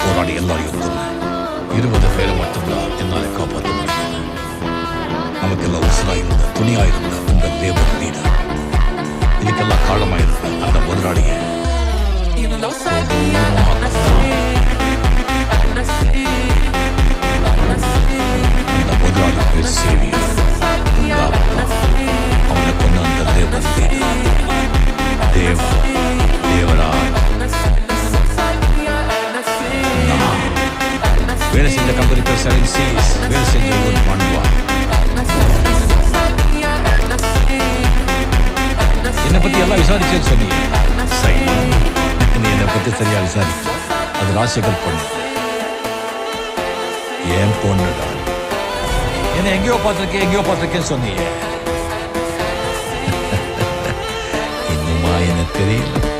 போராடி எல்லாரையும் கொண்டு 20 பேரை மட்டும்தான் என்னால காப்பாற்ற முடியும். நமக்கெல்லாம் உசுராயிருந்த துணியாயிருந்த உங்க லேபர் லீடர், இதுக்கெல்லாம் காலமாயிருந்த அந்த முதலாளிய அந்த முதலாளி பேர் சேவியர். அவனை கொண்டு அந்த லேபர் லீடர் தேவரா வேலை செஞ்ச கம்பெனி பேர் 7 C's, வேலை செஞ்ச ஒரு மண்வா. என்னை பத்தி எல்லாம் விசாரிச்சேன்னு சொன்னீங்க. சரி, நீ என்னை பத்தி சரியா விசாரிக்க. அது ராஜசேகர் பொண்ணு, ஏன் பொண்ணுடா. என்ன எங்கேயோ பார்த்திருக்கேன்னு சொன்னீங்க. இன்னுமா எனக்கு தெரியல.